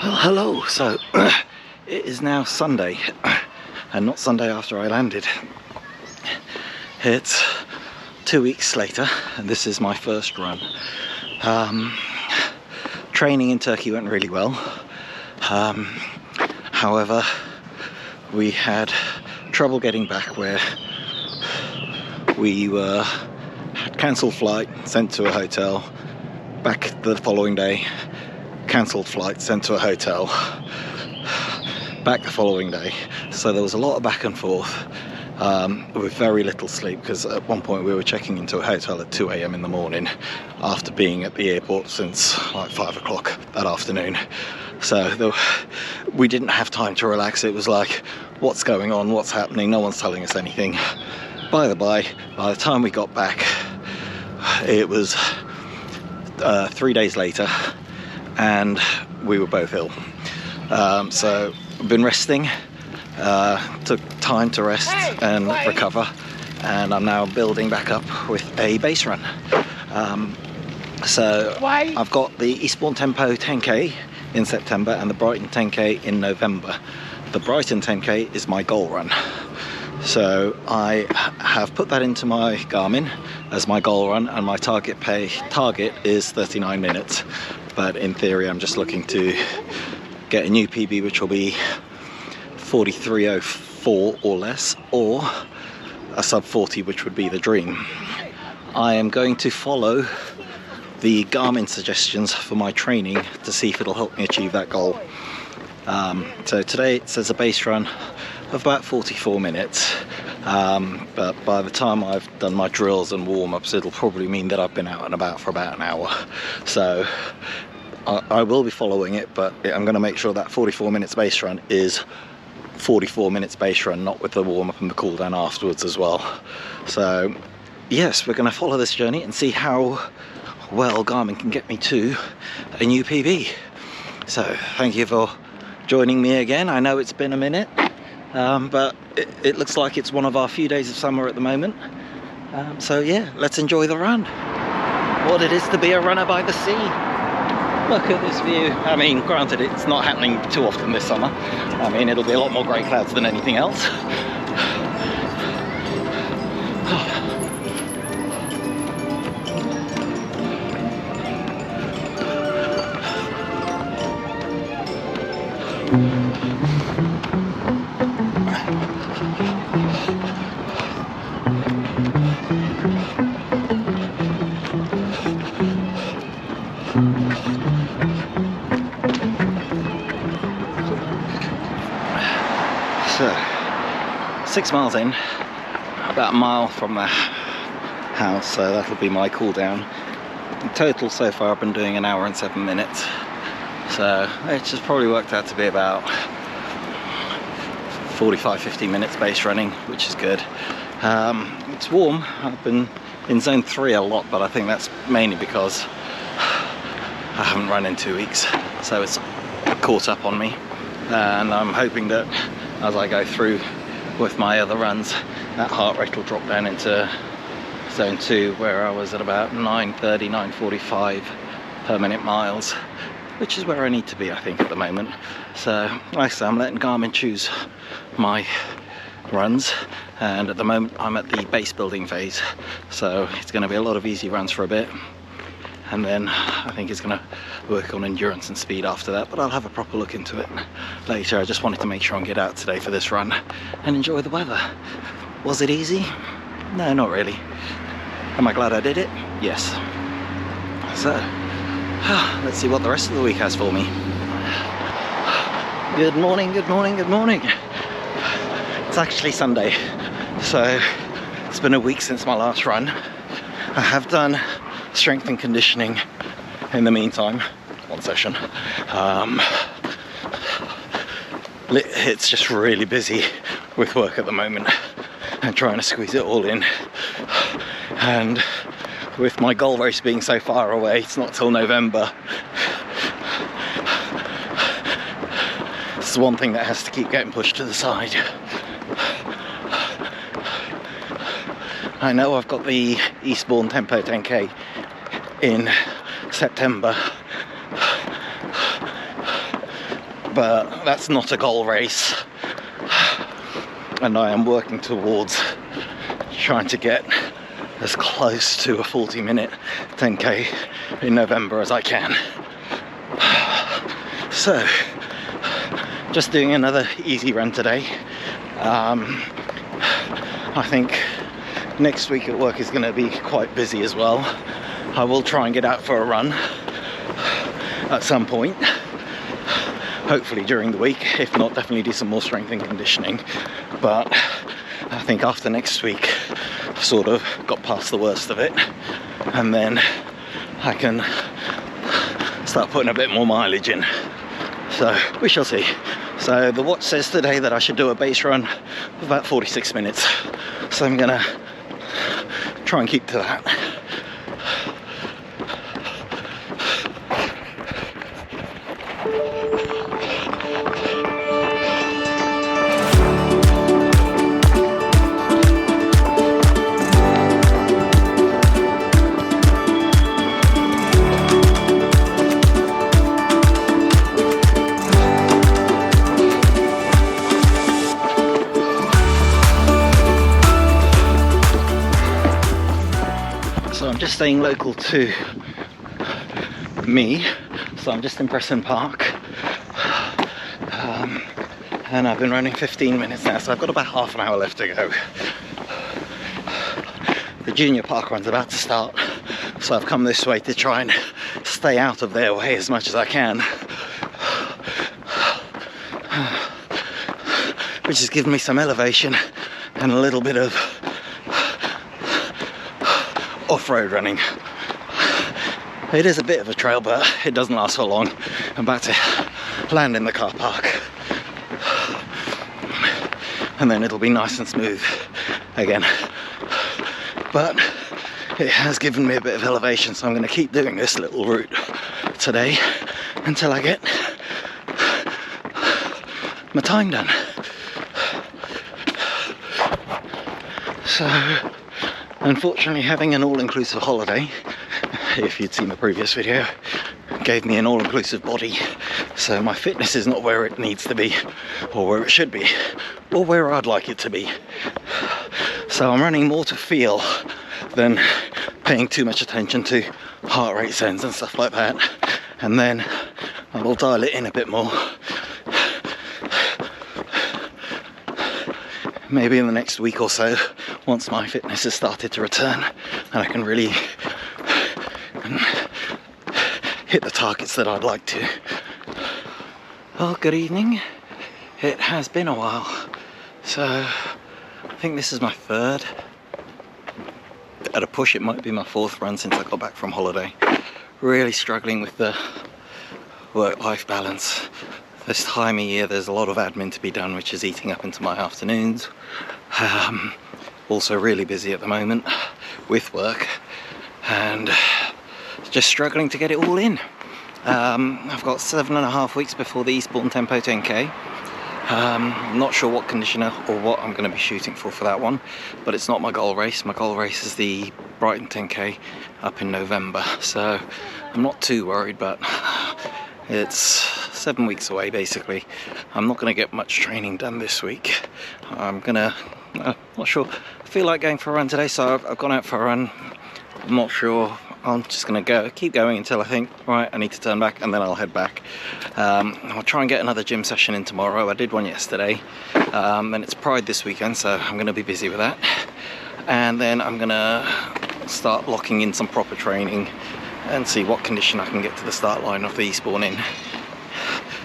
Well, hello. So it is now Sunday, and not Sunday after I landed. It's 2 weeks later, and this is my first run. Training in Turkey went really well. However, we had trouble getting back, where we had cancelled flight, sent to a hotel, back the following day, cancelled flight, sent to a hotel, back the following day. So there was a lot of back and forth with very little sleep, because at one point we were checking into a hotel at 2 a.m. in the morning after being at the airport since like 5 o'clock that afternoon. So we didn't have time to relax. It was like, what's going on, what's happening, no one's telling us anything. By the time we got back, it was 3 days later, and we were both ill. So I've been resting, took time to rest and recover, and I'm now building back up with a base run. So I've got the Eastbourne Tempo 10k in September and the Brighton 10k in November. The Brighton 10k is my goal run. So I have put that into my Garmin as my goal run, and my target is 39 minutes. But in theory, I'm just looking to get a new PB, which will be 43:04 or less, or a sub 40, which would be the dream. I am going to follow the Garmin suggestions for my training to see if it'll help me achieve that goal. So today it says a base run of about 44 minutes, but by the time I've done my drills and warm-ups, it'll probably mean that I've been out and about for about an hour. So I will be following it, but I'm going to make sure that 44 minutes base run is 44 minutes base run, not with the warm-up and the cool down afterwards as well. So yes, we're going to follow this journey and see how well Garmin can get me to a new PB. So thank you for joining me again. I know it's been a minute, but it looks like it's one of our few days of summer at the moment. So yeah, let's enjoy the run. What it is to be a runner by the sea. Look at this view. I mean, granted, it's not happening too often this summer. I mean, it'll be a lot more grey clouds than anything else. So, 6 miles in, about a mile from the house, so that'll be my cool down. In total so far I've been doing an hour and 7 minutes, so it's just probably worked out to be about 45-50 minutes base running, which is good. It's warm. I've been in zone 3 a lot, but I think that's mainly because I haven't run in 2 weeks, so it's caught up on me, and I'm hoping that as I go through with my other runs, that heart rate will drop down into zone 2, where I was at about 9:30, 9:45 per minute miles, which is where I need to be, I think, at the moment. So like I say, I'm letting Garmin choose my runs, and at the moment I'm at the base building phase, so it's going to be a lot of easy runs for a bit, and then I think it's going to work on endurance and speed after that, but I'll have a proper look into it later. I just wanted to make sure and get out today for this run and enjoy the weather. Was it easy? No, not really. Am I glad I did it? Yes. So let's see what the rest of the week has for me. Good morning, good morning, good morning. It's actually Sunday, so it's been a week since my last run. I have done strength and conditioning in the meantime, one session. It's just really busy with work at the moment and trying to squeeze it all in, and with my goal race being so far away, it's not till November. This is one thing that has to keep getting pushed to the side. I know I've got the Eastbourne Tempo 10k in September, but that's not a goal race, and I am working towards trying to get as close to a 40-minute 10k in November as I can. So just doing another easy run today. I think next week at work is going to be quite busy as well. I will try and get out for a run at some point, hopefully during the week. If not, definitely do some more strength and conditioning. But I think after next week I've sort of got past the worst of it, and then I can start putting a bit more mileage in. So we shall see. So the watch says today that I should do a base run of about 46 minutes. So I'm gonna try and keep to that. So I'm just staying local to me, so I'm just in Preston Park, and I've been running 15 minutes now, so I've got about half an hour left to go. The junior park run's about to start, so I've come this way to try and stay out of their way as much as I can, which has given me some elevation and a little bit of off-road running. It is a bit of a trail, but it doesn't last for long. I'm about to land in the car park, and then it'll be nice and smooth again. But it has given me a bit of elevation, so I'm going to keep doing this little route today until I get my time done. So unfortunately, having an all-inclusive holiday, if you'd seen the previous video, gave me an all-inclusive body. So my fitness is not where it needs to be, or where it should be, or where I'd like it to be. So I'm running more to feel than paying too much attention to heart rate sends and stuff like that. And then I will dial it in a bit more. Maybe in the next week or so, once my fitness has started to return and I can really hit the targets that I'd like to. Well, good evening. It has been a while. So I think this is my third. At a push, it might be my fourth run since I got back from holiday. Really struggling with the work-life balance. This time of year there's a lot of admin to be done, which is eating up into my afternoons. Also really busy at the moment with work, and just struggling to get it all in. I've got 7.5 weeks before the Eastbourne Tempo 10k. I'm not sure what conditioner or what I'm going to be shooting for that one, but it's not my goal race. My goal race is the Brighton 10k up in November, so I'm not too worried, but it's 7 weeks away basically. I'm not going to get much training done this week. I'm gonna, not sure, I feel like going for a run today, so I've gone out for a run. I'm not sure, I'm just gonna keep going until I think, right, I need to turn back, and then I'll head back. I'll try and get another gym session in tomorrow. I did one yesterday, and it's Pride this weekend, so I'm gonna be busy with that. And then I'm gonna start locking in some proper training and see what condition I can get to the start line of the Eastbourne in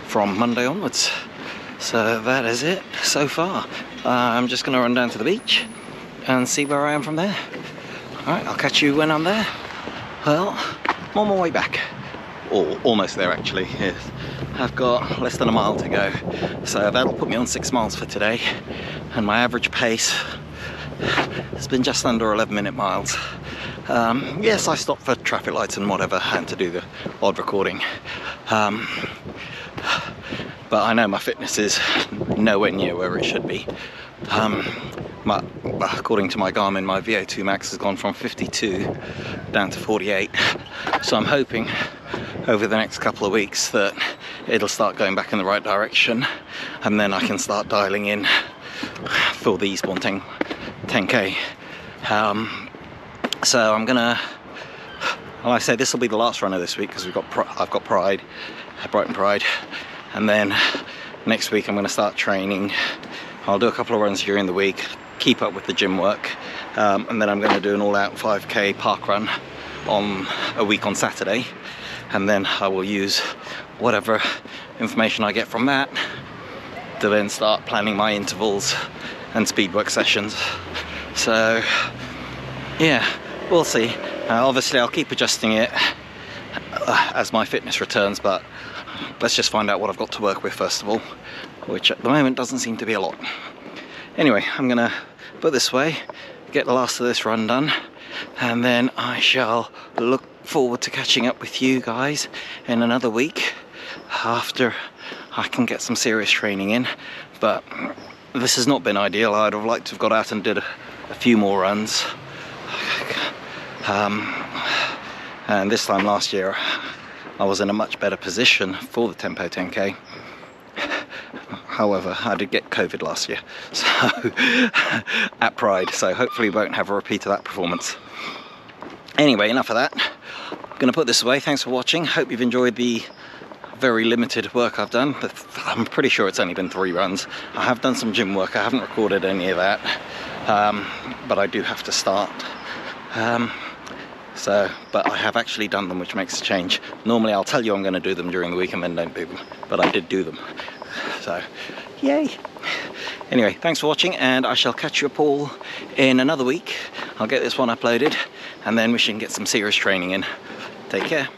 from Monday onwards. So that is it so far. I'm just going to run down to the beach and see where I am from there. Alright, I'll catch you when I'm there. Well, I'm on my way back. Or almost there actually. Yes. I've got less than a mile to go. So that'll put me on 6 miles for today. And my average pace has been just under 11-minute miles. Yes, I stopped for traffic lights and whatever, and to do the odd recording. But I know my fitness is nowhere near where it should be. According to my Garmin, my VO2 max has gone from 52 down to 48. So I'm hoping over the next couple of weeks that it'll start going back in the right direction, and then I can start dialing in for the Eastbourne 10K. So I'm gonna, well, I say this will be the last run of this week because I've got Pride, Brighton Pride, and then next week I'm going to start training. I'll do a couple of runs during the week, keep up with the gym work, and then I'm going to do an all-out 5K park run on a week on Saturday, and then I will use whatever information I get from that to then start planning my intervals and speed work sessions. So yeah, we'll see. Obviously I'll keep adjusting it as my fitness returns, but let's just find out what I've got to work with first of all, which at the moment doesn't seem to be a lot. Anyway, I'm gonna put this away, get the last of this run done, and then I shall look forward to catching up with you guys in another week after I can get some serious training in. But this has not been ideal. I'd have liked to have got out and did a few more runs. And this time last year I was in a much better position for the Tempo 10K. However, I did get COVID last year, so at Pride, so hopefully we won't have a repeat of that performance. Anyway, enough of that. I'm going to put this away. Thanks for watching. Hope you've enjoyed the very limited work I've done. I'm pretty sure it's only been 3 runs. I have done some gym work. I haven't recorded any of that, but I do have to start. But I have actually done them, which makes a change. Normally I'll tell you I'm going to do them during the week and then don't do them, but I did do them. So, yay! Anyway, thanks for watching, and I shall catch you up all in another week. I'll get this one uploaded, and then we can get some serious training in. Take care.